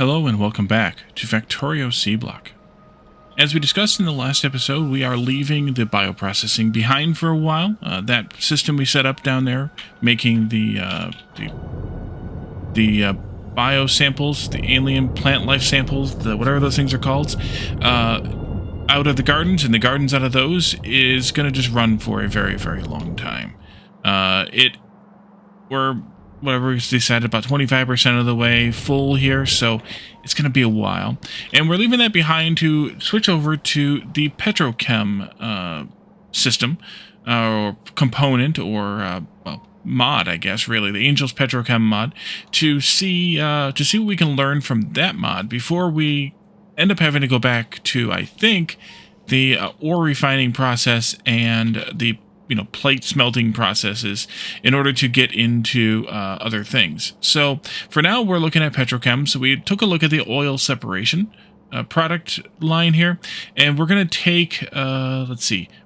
Hello and welcome back to Factorio C Block. As we discussed in the last episode, we are leaving the bioprocessing behind for a while. That system we set up down there, making the bio samples, the alien plant life samples, whatever those things are called, out of the gardens, and the gardens out of those is going to just run for a very, very long time. Whatever we decided, about 25% of the way full here, so it's going to be a while. And we're leaving that behind to switch over to the Petrochem system, or component, or mod, I guess, really, the Angel's Petrochem mod, to see what we can learn from that mod before we end up having to go back to, I think, the ore refining process and the plate smelting processes in order to get into other things. So for now, we're looking at Petrochem. So we took a look at the oil separation product line here, and we're going to take, we're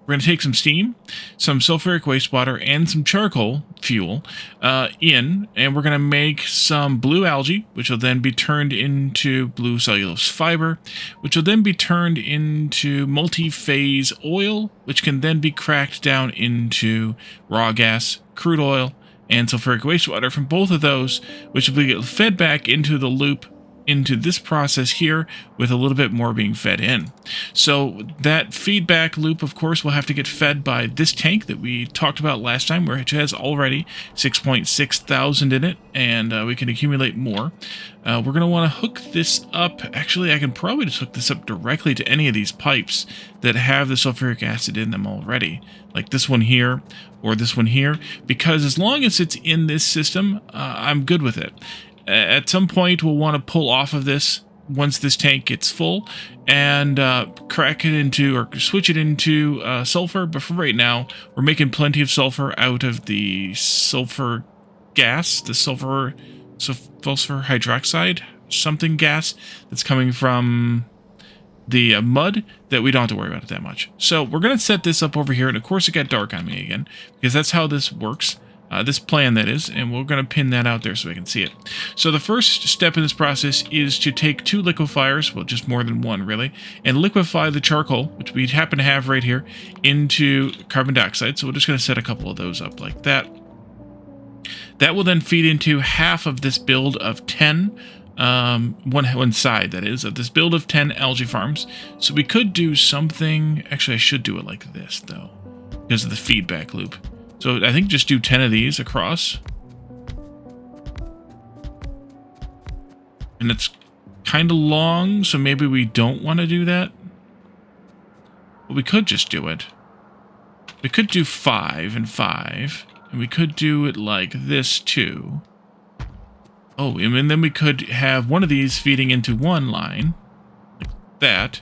going to take some steam, some sulfuric wastewater, and some charcoal fuel and we're going to make some blue algae, which will then be turned into blue cellulose fiber, which will then be turned into multi-phase oil, which can then be cracked down into raw gas, crude oil, and sulfuric wastewater from both of those, which will be fed back into the loop into this process here, with a little bit more being fed in. So that feedback loop, of course, will have to get fed by this tank that we talked about last time, which has already 6.6 thousand in it, and we can accumulate more. We're going to want to hook this up. Actually, I can probably just hook this up directly to any of these pipes that have the sulfuric acid in them already, like this one here or this one here, because as long as it's in this system, I'm good with it. At some point, we'll want to pull off of this once this tank gets full and crack it into, or switch it into sulfur. But for right now, we're making plenty of sulfur out of the sulfur gas, the sulfur hydroxide, something gas that's coming from the mud that we don't have to worry about it that much. So we're going to set this up over here. And of course, it got dark on me again, because that's how this works. This plan, that is, and we're going to pin that out there so we can see it. So the first step in this process is to take two liquefiers, well, just more than one, really, and liquefy the charcoal, which we happen to have right here, into carbon dioxide. So we're just going to set a couple of those up like that. That will then feed into half of this build of 10, one side, that is, of this build of 10 algae farms. So we could do something, actually I should do it like this, though, because of the feedback loop. So I think just do 10 of these across. And it's kind of long, so maybe we don't want to do that. But we could just do it. We could do 5 and 5. And we could do it like this too. Oh, and then we could have one of these feeding into one line. Like that.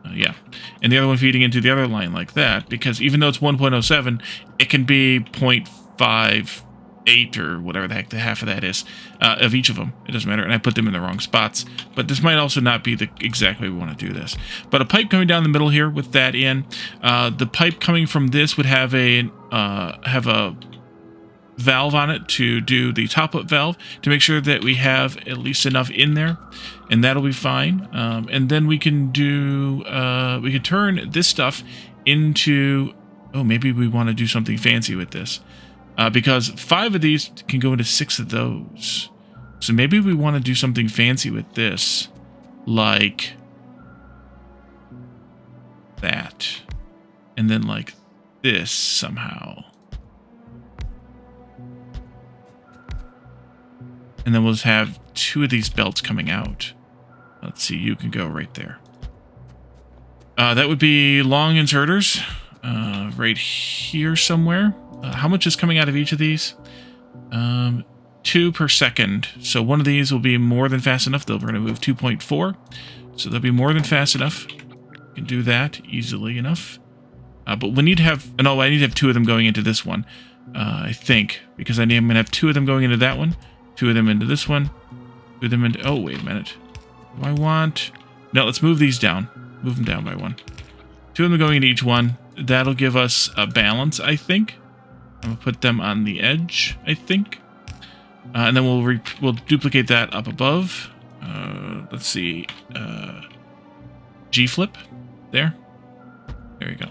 Yeah, and the other one feeding into the other line like that, because even though it's 1.07, it can be 0.58 or whatever the heck the half of that is, of each of them. It doesn't matter, and I put them in the wrong spots. But this might also not be the exact way we want to do this. But a pipe coming down the middle here with that in. The pipe coming from this would have a valve on it to do the top-up valve to make sure that we have at least enough in there, and that'll be fine. And then we can do we can turn this stuff into, oh, maybe we want to do something fancy with this, because 5 of these can go into 6 of those. So maybe we want to do something fancy with this, like that, and then like this somehow. And then we'll just have 2 of these belts coming out. Let's see, you can go right there. That would be long inserters, right here somewhere. How much is coming out of each of these? 2 per second. So one of these will be more than fast enough. We're going to move 2.4. So they'll be more than fast enough. We can do that easily enough. But we need to have, no, I need to have 2 of them going into this one, I think, because I'm going to have 2 of them going into that one. 2 of them into this one. 2 of them into... Oh, wait a minute. Do I want... No, let's move these down. Move them down by 1. 2 of them going into each one. That'll give us a balance, I think. I'm going to put them on the edge, I think. And then we'll duplicate that up above. let's see, G-flip, there you go.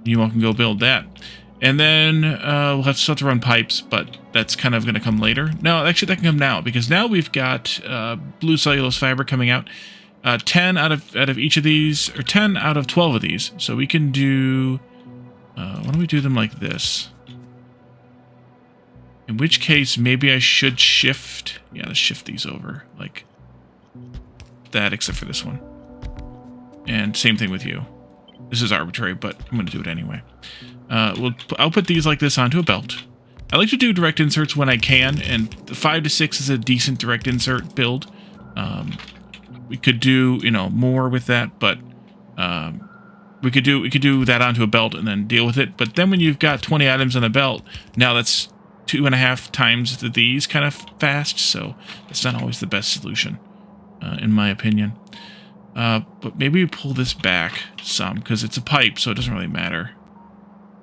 You all can go build that. And then we'll have to start to run pipes, but that's kind of going to come later. No, actually that can come now, because now we've got blue cellulose fiber coming out. 10 out of each of these, or 10 out of 12 of these. So we can do, why don't we do them like this? In which case, maybe I should shift, yeah, let's shift these over, like that, except for this one. And same thing with you. This is arbitrary, but I'm going to do it anyway. I'll put these like this onto a belt. I like to do direct inserts when I can, and the 5 to 6 is a decent direct insert build. We could do, you know, more with that, but we could do that onto a belt and then deal with it. But then when you've got 20 items on a belt, now that's 2.5 times these kind of fast, so that's not always the best solution, in my opinion. But maybe we pull this back some, because it's a pipe, so it doesn't really matter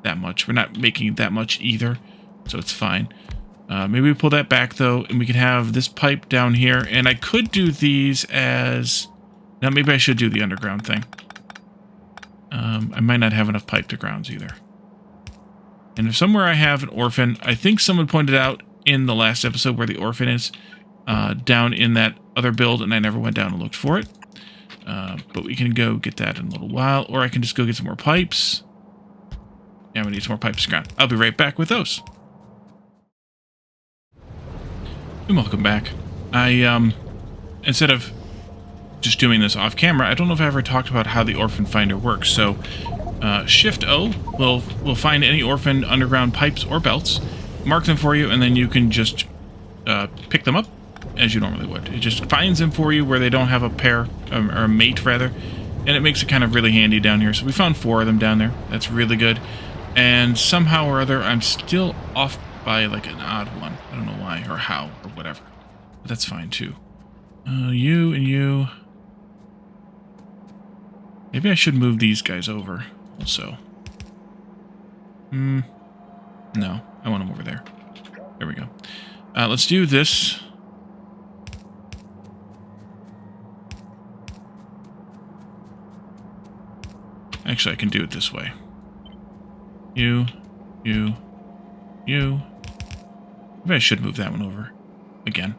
that much. We're not making that much either, so it's fine. Maybe we pull that back, though, and we can have this pipe down here. And I could do these as... Now, maybe I should do the underground thing. I might not have enough pipe to grounds either. And if somewhere I have an orphan, I think someone pointed out in the last episode where the orphan is, down in that other build, and I never went down and looked for it. But we can go get that in a little while, or I can just go get some more pipes. Yeah, we need some more pipes to ground. I'll be right back with those. And welcome back. I, instead of just doing this off camera, I don't know if I ever talked about how the orphan finder works. So, Shift O will find any orphan underground pipes or belts, mark them for you, and then you can just pick them up as you normally would. It just finds them for you where they don't have a pair, or a mate rather, and it makes it kind of really handy down here. So we found 4 of them down there. That's really good. And somehow or other, I'm still off by like an odd one. I don't know why or how or whatever. But that's fine too. You and you. Maybe I should move these guys over also. No, I want them over there. There we go. Let's do this. Actually, I can do it this way. You. Maybe I should move that one over again.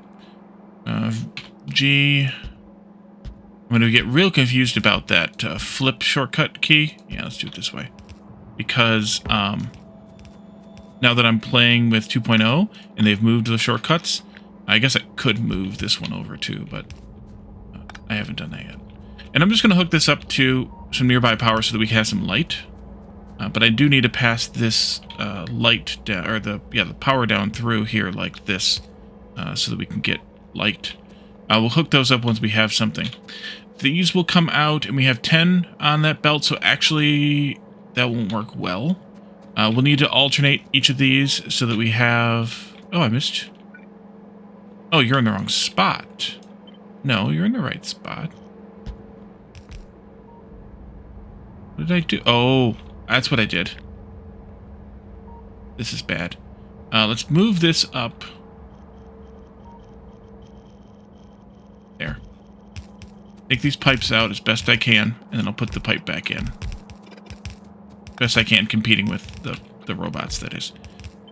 G. I'm going to get real confused about that flip shortcut key. Yeah, let's do it this way. Because now that I'm playing with 2.0 and they've moved the shortcuts, I guess I could move this one over too, but I haven't done that yet. And I'm just going to hook this up to some nearby power so that we can have some light. But I do need to pass this light down, or the power down through here like this, so that we can get light. We'll hook those up once we have something. These will come out, and we have 10 on that belt, so actually that won't work well. We'll need to alternate each of these so that we have... Oh, I missed... Oh, you're in the wrong spot. No, you're in the right spot. What did I do? Oh, that's what I did. This is bad. Let's move this up. There. Take these pipes out as best I can, and then I'll put the pipe back in. Best I can, competing with the robots, that is.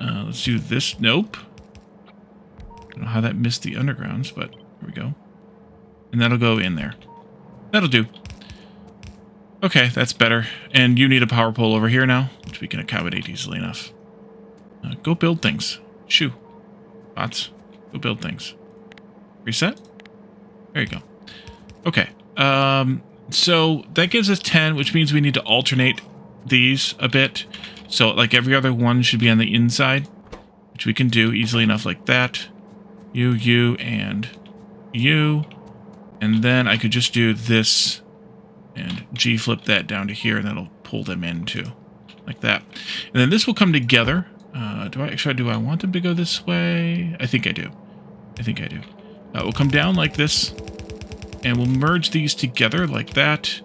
Let's do this. Nope. I don't know how that missed the undergrounds, but here we go. And that'll go in there. That'll do. Okay, that's better. And you need a power pole over here now, which we can accommodate easily enough. Go build things. Shoo. Bots. Go build things. Reset? There you go. Okay. So that gives us 10, which means we need to alternate these a bit. So like every other one should be on the inside, which we can do easily enough like that. You, and you. And then I could just do this and G-flip that down to here, and that'll pull them in too. Like that. And then this will come together. Do I want them to go this way? I think I do. We'll come down like this, and we'll merge these together like that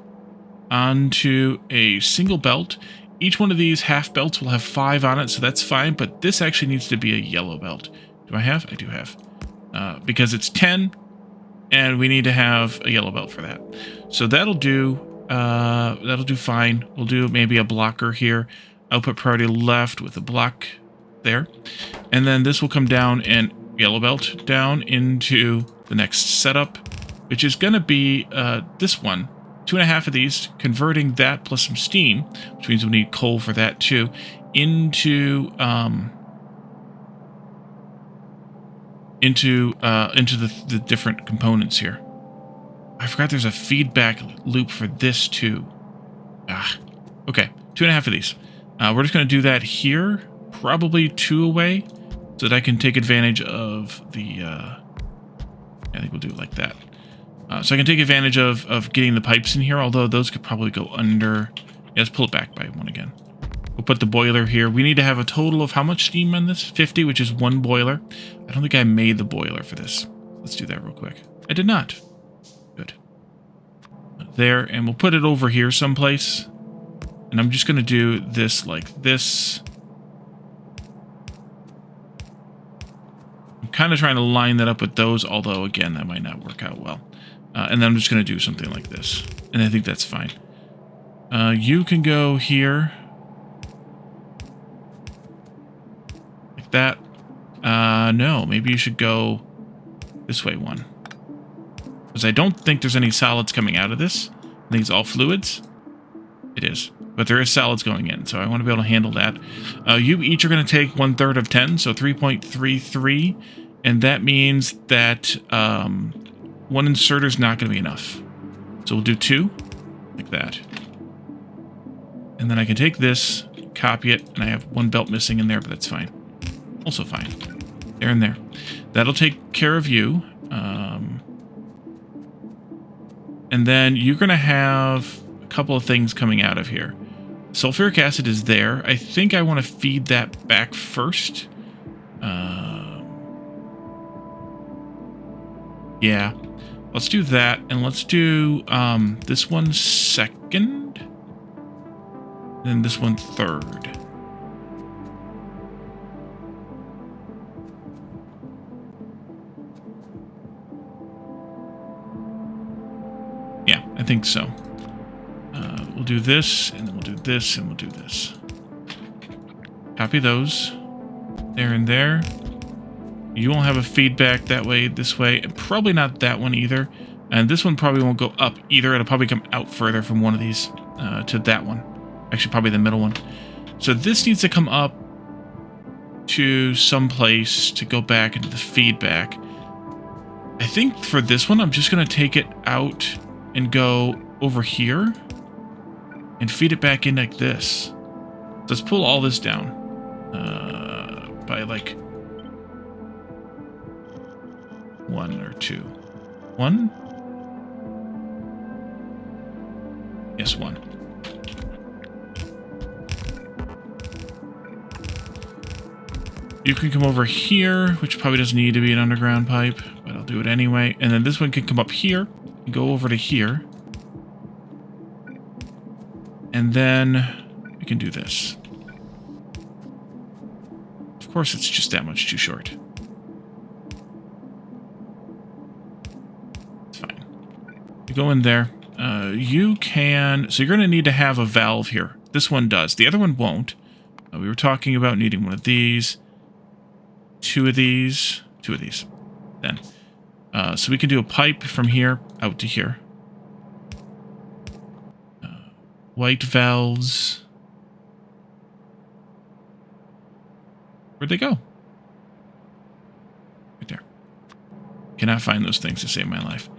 onto a single belt. Each one of these half belts will have 5 on it, so that's fine, but this actually needs to be a yellow belt. Do I have? I do have. Because it's 10, and we need to have a yellow belt for that. So that'll do fine. We'll do maybe a blocker here. Output priority left with a block there. And then this will come down and yellow belt down into the next setup, which is going to be this one. 2.5 of these, converting that plus some steam, which means we need coal for that too, into the different components here. I forgot there's a feedback loop for this too. Okay, 2.5 of these. We're just going to do that here, probably 2 away, so that I can take advantage of the... I think we'll do it like that. So I can take advantage of getting the pipes in here, although those could probably go under... Yeah, let's pull it back by 1 again. We'll put the boiler here. We need to have a total of how much steam on this? 50, which is 1 boiler. I don't think I made the boiler for this. Let's do that real quick. I did not. Good. There, and we'll put it over here someplace. And I'm just going to do this like this. I'm kind of trying to line that up with those, although, again, that might not work out well. And then I'm just going to do something like this. And I think that's fine. You can go here. Like that. No, maybe you should go this way 1. Because I don't think there's any solids coming out of this. I think it's all fluids. It is. But there is solids going in, so I want to be able to handle that. You each are going to take 1/3 of 10, so 3.33. And that means that 1 inserter is not going to be enough. So we'll do 2, like that. And then I can take this, copy it, and I have 1 belt missing in there, but that's fine. Also fine. There and there. That'll take care of you. And then you're going to have a couple of things coming out of here. Sulfuric acid is there. I think I want to feed that back first. Yeah. Let's do that, and let's do this one second, and this one third. Yeah, I think so. We'll do this, and then we'll do this, and we'll do this. Copy those. There and there. You won't have a feedback that way, this way, and probably not that one either. And this one probably won't go up either. It'll probably come out further from one of these to that one. Actually, probably the middle one. So this needs to come up to some place to go back into the feedback. I think for this one, I'm just going to take it out and go over here and feed it back in like this. Let's pull all this down by like 1 or 2. 1? Yes, 1. You can come over here, which probably doesn't need to be an underground pipe, but I'll do it anyway. And then this one can come up here and go over to here. And then we can do this. Of course, it's just that much too short. It's fine. You go in there. You can... So you're going to need to have a valve here. This one does. The other one won't. We were talking about needing one of these. 2 of these. 2 of these. Then. So we can do a pipe from here out to here. White valves. Where'd they go? Right there. Cannot find those things to save my life.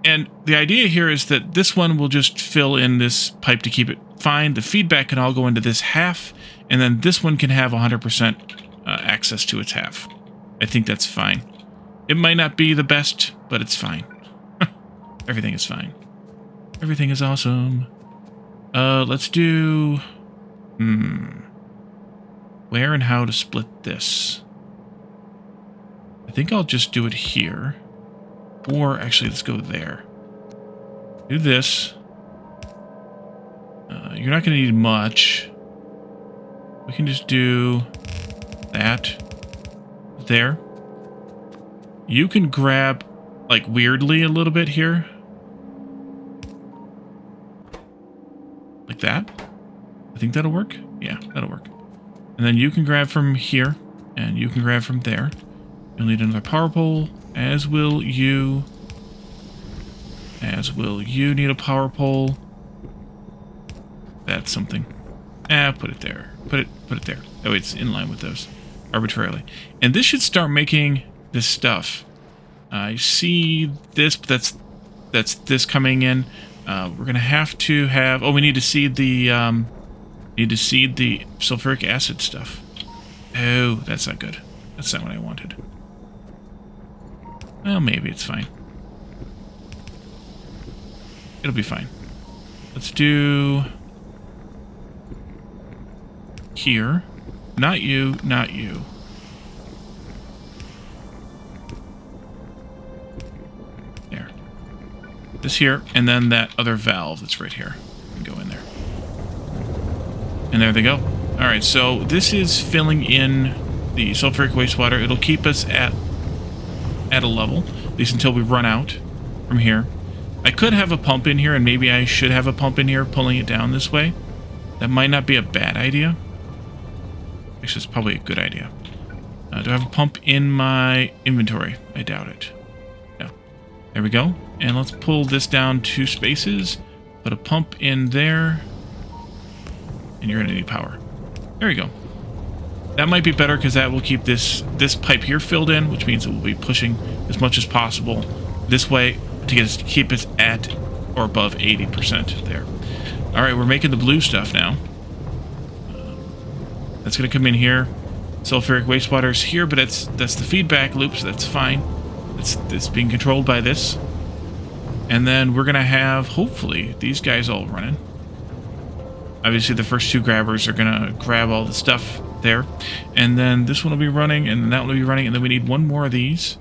And the idea here is that this one will just fill in this pipe to keep it fine. The feedback can all go into this half, and then this one can have 100% access to its half. I think that's fine. It might not be the best, but it's fine. Everything is fine. Everything is awesome. Let's do... Where and how to split this? I think I'll just do it here. Or, actually, let's go there. Do this. You're not going to need much. We can just do that. There. You can grab like weirdly a little bit here. Like that. I think that'll work. Yeah, that'll work. And then you can grab from here, and you can grab from there. You'll need another power pole, as will you. As will you need a power pole. That's something. Put it there. Put it there. Oh, it's in line with those arbitrarily. And this should start making this stuff. I see this, but that's this coming in. We're gonna have to have. Oh, we need to seed the sulfuric acid stuff. Oh, that's not good. That's not what I wanted. Well, maybe it's fine. It'll be fine. Let's do here. Not you, not you. There. This here, and then that other valve that's right here. Go in there. And there they go. Alright, so this is filling in the sulfuric wastewater. It'll keep us at a level, at least until we run out from here. I could have a pump in here, and maybe I should have a pump in here pulling it down this way. That might not be a bad idea. Actually, it's probably a good idea. Do I have a pump in my inventory? I doubt it. No. There we go. And let's pull this down 2 spaces. Put a pump in there. And you're going to need power. There you go. That might be better because that will keep this pipe here filled in, which means it will be pushing as much as possible this way to keep us at or above 80% there. All right, we're making the blue stuff now. That's going to come in here. Sulfuric wastewater is here, but that's the feedback loop, so that's fine. It's being controlled by this. And then we're going to have, hopefully, these guys all running. Obviously, the first 2 grabbers are going to grab all the stuff there. And then this one will be running, and that one will be running, and then we need 1 more of these.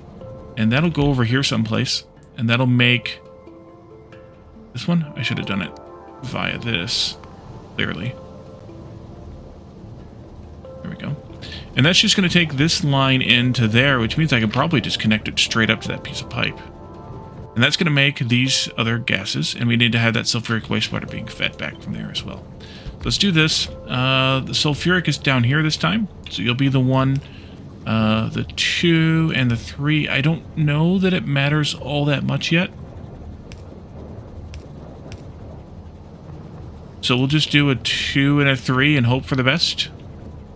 And that'll go over here someplace. And that'll make this one. I should have done it via this, clearly. There we go. And that's just going to take this line into there, which means I can probably just connect it straight up to that piece of pipe. And that's going to make these other gases, and we need to have that sulfuric wastewater being fed back from there as well. So let's do this. The sulfuric is down here this time, so you'll be the 1, the 2, and the 3. I don't know that it matters all that much yet. So we'll just do a 2 and a 3 and hope for the best.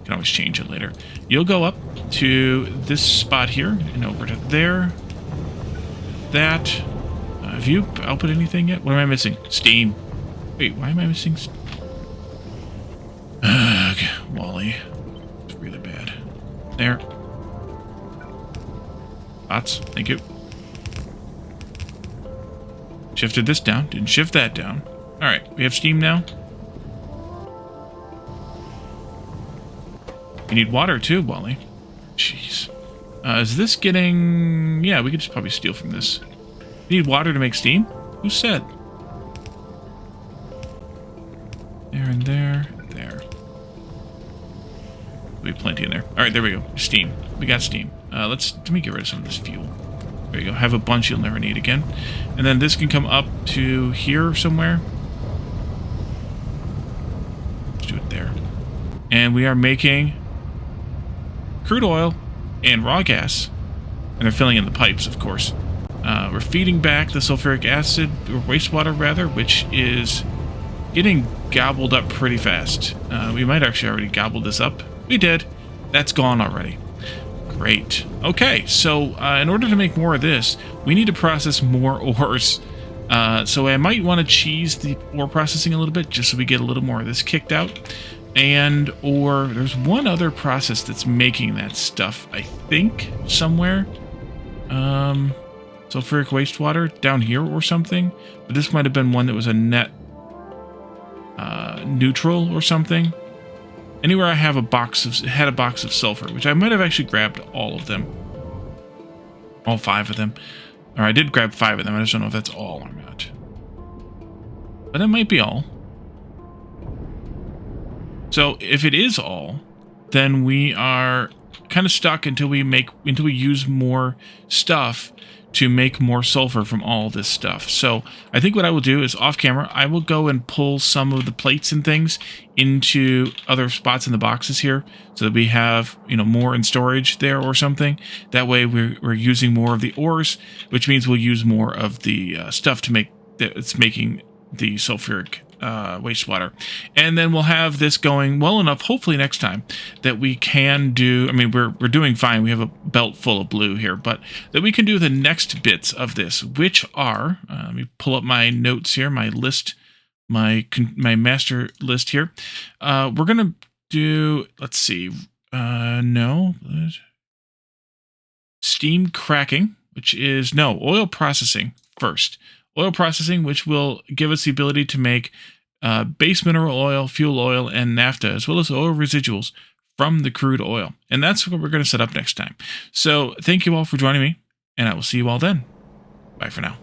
Can always change it later. You'll go up to this spot here and over to there. That. Have you output anything yet? What am I missing? Steam. Wait, why am I missing? Ugh, Wally. It's really bad. There. Bots. Thank you. Shifted this down. Didn't shift that down. Alright, we have steam now. You need water too, Wally. Jeez. Is this getting... Yeah, we could just probably steal from this. You need water to make steam? Who said? There and there. There. There'll be plenty in there. Alright, there we go. Steam. We got steam. Let me get rid of some of this fuel. There you go. Have a bunch you'll never need again. And then this can come up to here somewhere. Let's do it there. And we are making crude oil and raw gas. And they're filling in the pipes, of course. We're feeding back the sulfuric acid, or wastewater rather, which is getting gobbled up pretty fast. We might actually already gobbled this up. We did. That's gone already. Great. Okay, so in order to make more of this, we need to process more ores. So I might want to cheese the ore processing a little bit, just so we get a little more of this kicked out. And, or there's one other process that's making that stuff, I think, somewhere. Sulfuric wastewater down here or something. But this might have been one that was a net neutral or something. Anywhere I have a box of, had a box of sulfur, which I might have actually grabbed all of them. All 5 of them. Or I did grab 5 of them. I just don't know if that's all or not. But it might be all. So if it is all, then we are kind of stuck until we use more stuff to make more sulfur from all this stuff. So I think what I will do is off camera, I will go and pull some of the plates and things into other spots in the boxes here so that we have, you know, more in storage there or something. That way we're using more of the ores, which means we'll use more of the stuff to make that's making the sulfuric wastewater. And then we'll have this going well enough, hopefully next time, that we can do, I mean, we're doing fine. We have a belt full of blue here, but that we can do the next bits of this, which are, let me pull up my notes here, my list, my master list here. We're going to do, let's see, steam cracking, which is, oil processing first. Oil processing, which will give us the ability to make base mineral oil, fuel oil, and naphtha, as well as oil residuals from the crude oil. And that's what we're going to set up next time. So thank you all for joining me, and I will see you all then. Bye for now.